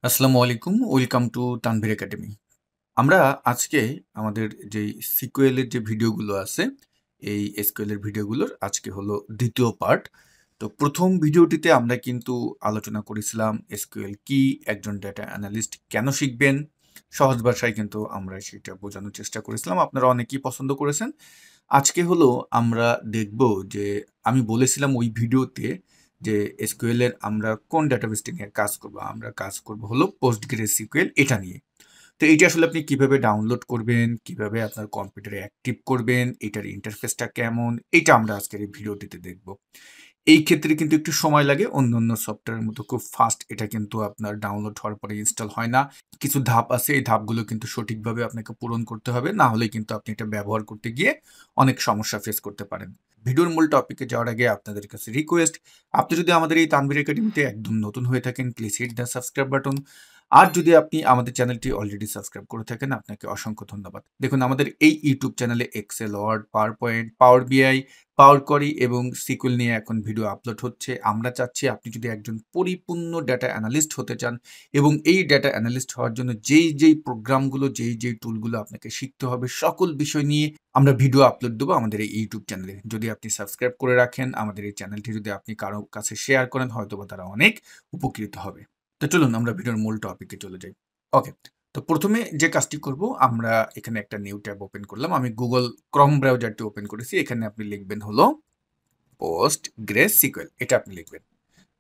আসসালামু আলাইকুম। Welcome to Tanvir academy. আমরা আজকে আমাদের যেই সিকিউএল এর যে ভিডিওগুলো আছে, এই এসকিউএল এর ভিডিওগুলোর আজকে হলো ২য় পার্ট। তো ১ম ভিডিওটিতে আমরা কিন্তু আলোচনা করেছিলাম এসকিউএল কি, একজন ডেটা অ্যানালিস্ট কেন শিখবেন? সহজ ভাষায় কিন্তু আমরা সেটা বোঝানোর চেষ্টা করেছিলাম। আপনারা অনেকেই পছন্দ করেছেন। আজকে হলো আমরা দেখব যে আমি বলেছিলাম ওই ভিডিওতে যে এসকিউএল এর আমরা কোন ডেটাবেসটি নিয়ে কাজ করব। আমরা কাজ করব হলো PostgreSQL এটা নিয়ে। তো এইটা আসলে আপনি কিভাবে ডাউনলোড করবেন, কিভাবে আপনার কম্পিউটারে অ্যাক্টিভ করবেন, এটার ইন্টারফেসটা কেমন, এটা আমরা আজকের এই ভিডিওটিতে দেখব। এই ক্ষেত্রে কিন্তু একটু সময় লাগে। অন্যান্য সফটওয়্যারের মতো খুব ফাস্ট এটা কিন্তু আপনার ডাউনলোড হওয়ার পরে ইনস্টল হয় না। কিছু ধাপ আছে, এই ধাপগুলো কিন্তু সঠিকভাবে আপনাকে পূরণ করতে হবে। না হলে কিন্তু আপনি এটা ব্যবহার করতে গিয়ে অনেক সমস্যা ফেস করতে পারেন। ভিডিওর মূল টপিকে যাওয়ার আগে আপনাদের কাছে রিকোয়েস্ট, আপনি যদি আমাদের এই তানভীর একাডেমিতে একদম নতুন হয়ে থাকেন, please hit the subscribe button. আর যদি আপনি আমাদের চ্যানেলটি অলরেডি সাবস্ক্রাইব করে থাকেন, আপনাকে অসংখ্য ধন্যবাদ। দেখুন আমাদের এই ইউটিউব চ্যানেলে এক্সেল, ওয়ার্ড, পাওয়ার পয়েন্ট, পাওয়ার বিআই, পাওয়ার কোয়েরি এবং সিকিউএল নিয়ে এখন ভিডিও আপলোড হচ্ছে। আমরা চাচ্ছি আপনি যদি একজন পরিপূর্ণ ডেটা অ্যানালিস্ট হতে চান এবং এই ডেটা অ্যানালিস্ট হওয়ার জন্য যেই প্রোগ্রামগুলো, যেই টুলগুলো আপনাকে শিখতে হবে, সকল বিষয় নিয়ে আমরা ভিডিও আপলোড দেবো আমাদের এই ইউটিউব চ্যানেলে। যদি আপনি সাবস্ক্রাইব করে রাখেন, আমাদের এই চ্যানেলটি যদি আপনি কারো কাছে শেয়ার করেন, হয়তোবা তারা অনেক উপকৃত হবে। তো চলুন আমরা ভিডিওর মূল টপিকে চলে যাই। ওকে। তো প্রথমে যে কাজটি করব, আমরা এখানে একটা নিউ ট্যাব ওপেন করলাম। আমি গুগল ক্রোম ব্রাউজারটি ওপেন করেছি। এখানে আপনি লিখবেন হলো PostgreSQL, এটা আপনি লিখবেন।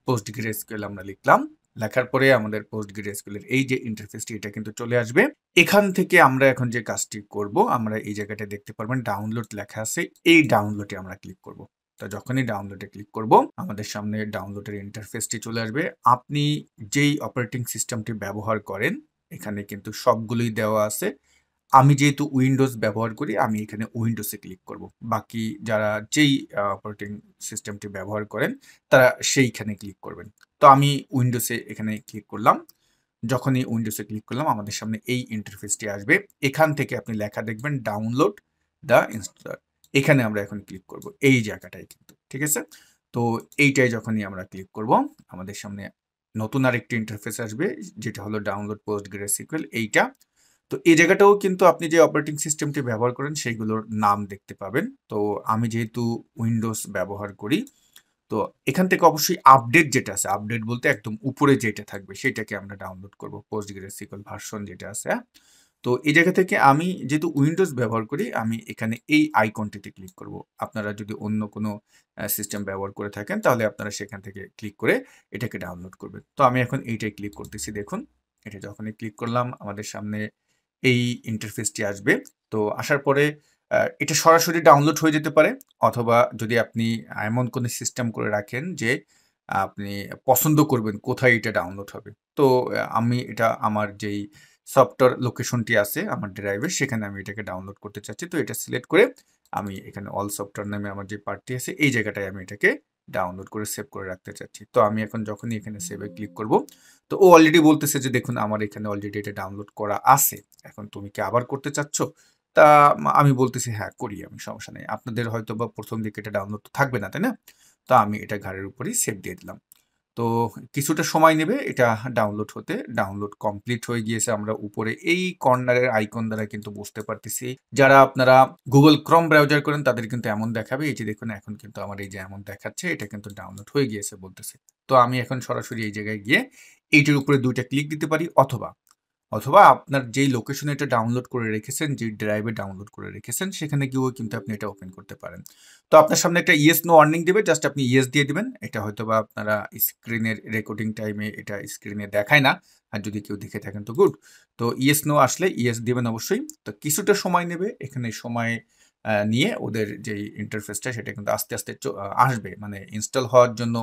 PostgreSQL আমরা লিখলাম। লেখার পরে আমাদের PostgreSQL এর এই যে ইন্টারফেসটি, এটা কিন্তু চলে আসবে। এখান থেকে আমরা এখন যে কাজটি করব, আমরা এই জায়গাটায় দেখতে পারবেন ডাউনলোড লেখা আছে। এই ডাউনলোডে আমরা ক্লিক করব। তো যখনই ডাউনলোডে ক্লিক করব, আমাদের সামনে ডাউনলোডের ইন্টারফেসটি চলে আসবে। আপনি যেই অপারেটিং সিস্টেমটি ব্যবহার করেন, এখানে কিন্তু সবগুলোই দেওয়া আছে। আমি যেহেতু উইন্ডোজ ব্যবহার করি, আমি এখানে উইন্ডোজে ক্লিক করব। বাকি যারা যেই অপারেটিং সিস্টেমটি ব্যবহার করেন, তারা সেইখানে ক্লিক করবেন। তো আমি উইন্ডোজে এখানে ক্লিক করলাম। যখনই উইন্ডোজে ক্লিক করলাম, আমাদের সামনে এই ইন্টারফেসটি আসবে। এখান থেকে আপনি লেখা দেখবেন ডাউনলোড দ্য ইনস্টলার। এখানে আমরা এখন ক্লিক করব, এই জায়গাটায় কিন্তু। ঠিক আছে? তো এইটাই যখনই আমরা ক্লিক করব, আমাদের সামনে নতুন আরেকটি ইন্টারফেস আসবে, যেটা হলো ডাউনলোড PostgreSQL এইটা। তো এই জায়গাটাও কিন্তু আপনি যে অপারেটিং সিস্টেমটি ব্যবহার করেন সেইগুলোর নাম দেখতে পাবেন। তো আমি যেহেতু উইন্ডোজ ব্যবহার করি, তো এখান থেকে অবশ্যই আপডেট যেটা আছে, আপডেট বলতে একদম উপরে যেটা থাকবে সেটাকে আমরা ডাউনলোড করব, PostgreSQL ভার্সন যেটা আছে। হ্যাঁ? তো এই জায়গা থেকে আমি যেহেতু উইন্ডোজ ব্যবহার করি, আমি এখানে এই আইকনটিতে ক্লিক করব। আপনারা যদি অন্য কোনো সিস্টেম ব্যবহার করে থাকেন, তাহলে আপনারা সেখান থেকে ক্লিক করে এটাকে ডাউনলোড করবেন। তো আমি এখন এইটাই ক্লিক করতেছি, দেখুন। এটা যখনই ক্লিক করলাম, আমাদের সামনে এই ইন্টারফেসটি আসবে। তো আসার পরে এটা সরাসরি ডাউনলোড হয়ে যেতে পারে, অথবা যদি আপনি এমন কোনো সিস্টেম করে রাখেন যে আপনি পছন্দ করবেন কোথায় এটা ডাউনলোড হবে। তো আমি এটা আমার যেই সফটওয়্যার লোকেশনটি আছে আমার ড্রাইভে, সেখানে আমি এটাকে ডাউনলোড করতে চাচ্ছি। তো এটা সিলেক্ট করে আমি এখানে অল সফটওয়্যার নামে আমার যে পার্টটি আছে, এই জায়গাটায় আমি এটাকে ডাউনলোড করে সেভ করে রাখতে চাচ্ছি। তো আমি এখন যখনই এখানে সেভে ক্লিক করব, তো ও অলরেডি বলতেছে যে দেখুন আমার এখানে অলরেডি এটা ডাউনলোড করা আছে। এখন তুমি কি আবার করতে চাচ্ছ? তা আমি বলতেছি হ্যাঁ, করি আমি, সমস্যা নেই। আপনাদের হয়তোবা ১ম দিকে এটা ডাউনলোড থাকবে না, তাই না? তো আমি এটা ঘাড়ের উপরেই সেভ দিয়ে দিলাম। তো কিছুটা সময় নেবে এটা ডাউনলোড হতে। ডাউনলোড কমপ্লিট হয়ে গিয়েছে। আমরা উপরে এই কর্নারের আইকন দ্বারা কিন্তু বুঝতে পারতেছি। যারা আপনারা Google Chrome ব্রাউজার করেন তাদের কিন্তু এমন দেখাবে। এই যে দেখুন এখন কিন্তু আমার এই যে এমন দেখাচ্ছে, এটা কিন্তু ডাউনলোড হয়ে গিয়েছে বলতেছে। তো আমি এখন সরাসরি এই জায়গায় গিয়ে এইটার উপরে ২ টা ক্লিক দিতে পারি, অথবা আপনার যেই লোকেশনে এটা ডাউনলোড করে রেখেছেন, যে ড্রাইভে ডাউনলোড করে রেখেছেন, সেখানে গিয়েও কিন্তু আপনি এটা ওপেন করতে পারেন। তো আপনার সামনে একটা ইয়েস নো ওয়ার্নিং দিবে, জাস্ট আপনি ইয়েস দিয়ে দিবেন। এটা হয়তোবা আপনারা স্ক্রিনের রেকর্ডিং টাইমে এটা স্ক্রিনে দেখায় না। আর যদি কেউ দেখে থাকেন তো গুড। তো ইয়েস নো আসলে ইয়েস দিবেন অবশ্যই। তো কিছুটা সময় নেবে। এখানে সময় নিয়ে ওদের যেই ইন্টারফেসটা সেটা কিন্তু আস্তে আসবে। মানে ইনস্টল হওয়ার জন্য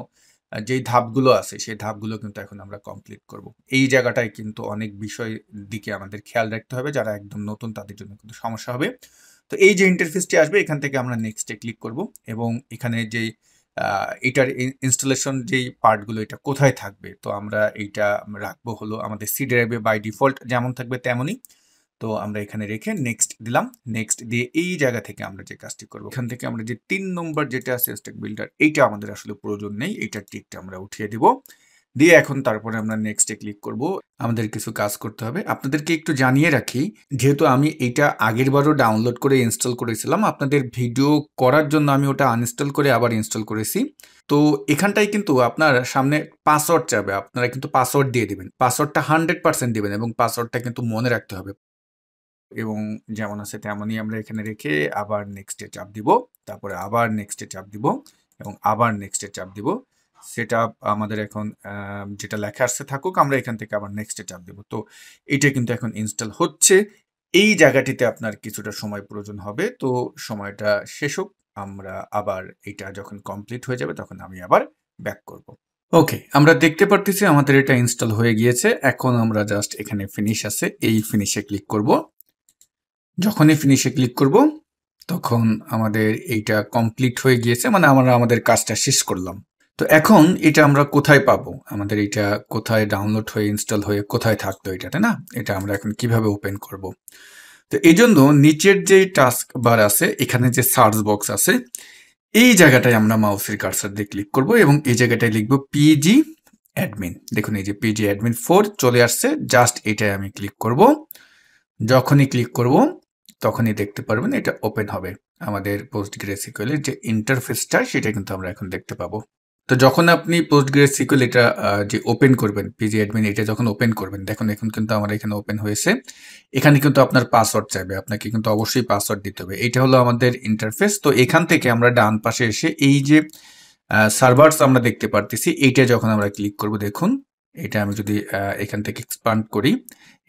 যেই ধাপগুলো আছে সেই ধাপগুলো কিন্তু এখন আমরা কমপ্লিট করব। এই জায়গাটায় কিন্তু অনেক বিষয় দিকে আমাদের খেয়াল রাখতে হবে। যারা একদম নতুন তাদের জন্য কিন্তু সমস্যা হবে। তো এই যে ইন্টারফেসটি আসবে, এখান থেকে আমরা নেক্সট এ ক্লিক করব এবং এখানে যেই এটার ইনস্টলেশন যেই পার্টগুলো এটা কোথায় থাকবে, তো আমরা এইটা রাখবো হলো আমাদের সি ড্রাইভে বাই ডিফল্ট যেমন থাকবে তেমনই। তো আমরা এখানে রেখে নেক্সট দিলাম। নেক্সট দিয়ে এই জায়গা থেকে আমরা যে কাজটি করব, এখান থেকে আমরা যে ৩ নম্বর যেটা আছে স্ট্যাক বিল্ডার, এইটা আমাদের আসলে প্রয়োজন নেই। এইটার টিকটা আমরা উঠিয়ে দিব। দিয়ে এখন তারপরে আমরা নেক্সটে ক্লিক করব। আমাদের কিছু কাজ করতে হবে। আপনাদেরকে একটু জানিয়ে রাখি, যেহেতু আমি এটা আগেরবারও ডাউনলোড করে ইনস্টল করেছিলাম, আপনাদের ভিডিও করার জন্য আমি ওটা আনইনস্টল করে আবার ইনস্টল করেছি। তো এখানটায় কিন্তু আপনার সামনে পাসওয়ার্ড চাবে, আপনারা কিন্তু পাসওয়ার্ড দিয়ে দিবেন। পাসওয়ার্ডটা 100% দিবেন এবং পাসওয়ার্ডটা কিন্তু মনে রাখতে হবে। এবং যেমন আছে তেমনই আমরা এখানে রেখে আবার নেক্সটে চাপ দিব, তারপরে আবার নেক্সটে চাপ দিব এবং আবার নেক্সটে চাপ দিব। সেটআপ আমাদের এখন যেটা লেখা আসছে থাকুক, আমরা এখান থেকে আবার নেক্সটে চাপ দিব। তো এটা কিন্তু এখন ইনস্টল হচ্ছে। এই জায়গাটিতে আপনার কিছুটা সময় প্রয়োজন হবে, তো সময়টা শেষ হোক, আমরা আবার এটা যখন কমপ্লিট হয়ে যাবে তখন আমি আবার ব্যাক করব। ওকে, আমরা দেখতে পারতেছি আমাদের এটা ইনস্টল হয়ে গিয়েছে। এখন আমরা জাস্ট এখানে ফিনিশ আছে, এই ফিনিশে ক্লিক করব। যখনই ফিনিশে ক্লিক করব তখন আমাদের এইটা কমপ্লিট হয়ে গিয়েছে, মানে আমরা আমাদের কাজটা শেষ করলাম। তো এখন এটা আমরা কোথায় পাবো, আমাদের এটা কোথায় ডাউনলোড হয়ে ইনস্টল হয়ে কোথায় থাকতো এটা, তাই না? এটা আমরা এখন কিভাবে ওপেন করব? তো এই জন্য নিচের যে টাস্ক বার আছে, এখানে যে সার্চ বক্স আছে, এই জায়গাটায় আমরা মাউসের কার্সার দিয়ে ক্লিক করব এবং এই জায়গাটায় লিখব পিজি অ্যাডমিন। দেখুন এই যে পিজি অ্যাডমিন 4 চলে আসছে, জাস্ট এটাই আমি ক্লিক করব। যখনই ক্লিক করব তখনই দেখতে পারবেন এটা ওপেন হবে। আমাদের পোস্টগ্রেসিকুয়েলের যে ইন্টারফেসটা সেটা কিন্তু আমরা এখন দেখতে পাবো। তো যখন আপনি পোস্টগ্রেসিকুয়েল এটা যে ওপেন করবেন, পিজি অ্যাডমিন এটা যখন ওপেন করবেন, দেখুন এখন কিন্তু আমার এখানে ওপেন হয়েছে। এখানে কিন্তু আপনার পাসওয়ার্ড চাইবে, আপনাকে কিন্তু অবশ্যই পাসওয়ার্ড দিতে হবে। এটা হলো আমাদের ইন্টারফেস। তো এখান থেকে আমরা ডান পাশে এসে এই যে সার্ভারস আমরা দেখতে পারতেছি, এইটা যখন আমরা ক্লিক করব, দেখুন এটা আমি যদি এখান থেকে এক্সপান্ড করি,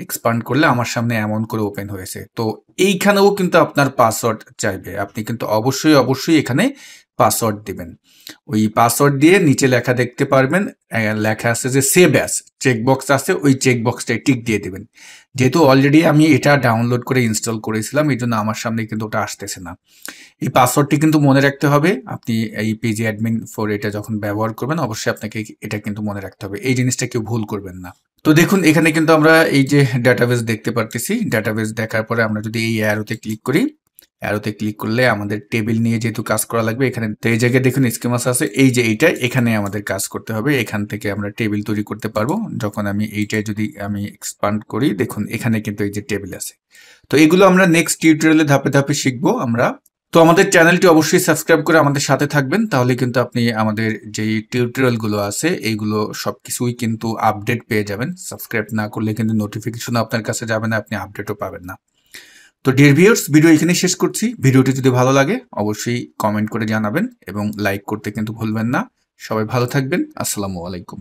এক্সপান্ড করলে আমার সামনে এমন করে ওপেন হয়েছে। তো এইখানেও কিন্তু আপনার পাসওয়ার্ড চাইবে, আপনি কিন্তু অবশ্যই এখানে পাসওয়ার্ড দিবেন। ওই পাসওয়ার্ড দিয়ে নিচে লেখা দেখতে পারবেন, লেখা আছে যে সেভ অ্যাজ, চেকবক্স আছে, ওই চেকবক্সটায় টিক দিয়ে দিবেন। যেহেতু অলরেডি আমি এটা ডাউনলোড করে ইনস্টল করেছিলাম, এই জন্য আমার সামনে কিন্তু ওটা আসতেছে না। এই পাসওয়ার্ডটি কিন্তু মনে রাখতে হবে। আপনি এই পিজি অ্যাডমিন 4 এটা যখন ব্যবহার করবেন, অবশ্যই আপনাকে এটা কিন্তু মনে রাখতে হবে। এই জিনিসটা কেউ ভুল করবেন না। তো দেখুন এখানে কিন্তু আমরা এই যে ডাটাবেস দেখতে পারতেছি। ডাটাবেস দেখার পরে আমরা যদি এই অ্যারোতে ক্লিক করি, অ্যারোতে ক্লিক করলে আমাদের টেবিল নিয়ে যেহেতু কাজ করা লাগবে, এখানে তো এই জায়গায় দেখুন স্কিমাস আছে, এই যে এইটা এখানে আমাদের কাজ করতে হবে। এখান থেকে আমরা টেবিল তৈরি করতে পারবো। যখন আমি এইটাই যদি আমি এক্সপান্ড করি, দেখুন এখানে কিন্তু এই যে টেবিল আছে। তো এগুলো আমরা নেক্সট টিউটোরিয়ালে ধাপে ধাপে শিখবো আমরা। তো আমাদের চ্যানেলটি অবশ্যই সাবস্ক্রাইব করে আমাদের সাথে থাকবেন, তাহলে কিন্তু আপনি আমাদের যেই টিউটোরিয়ালগুলো আছে এইগুলো সবকিছুই কিন্তু আপডেট পেয়ে যাবেন। সাবস্ক্রাইব না করলে কিন্তু নোটিফিকেশন আপনার কাছে যাবে না, আপনি আপডেটও পাবেন না। তো ডিয়ার ভিউয়ার্স, ভিডিও এখানেই শেষ করছি। ভিডিওটি যদি ভালো লাগে অবশ্যই কমেন্ট করে জানাবেন এবং লাইক করতে কিন্তু ভুলবেন না। সবাই ভালো থাকবেন। আসসালামু আলাইকুম।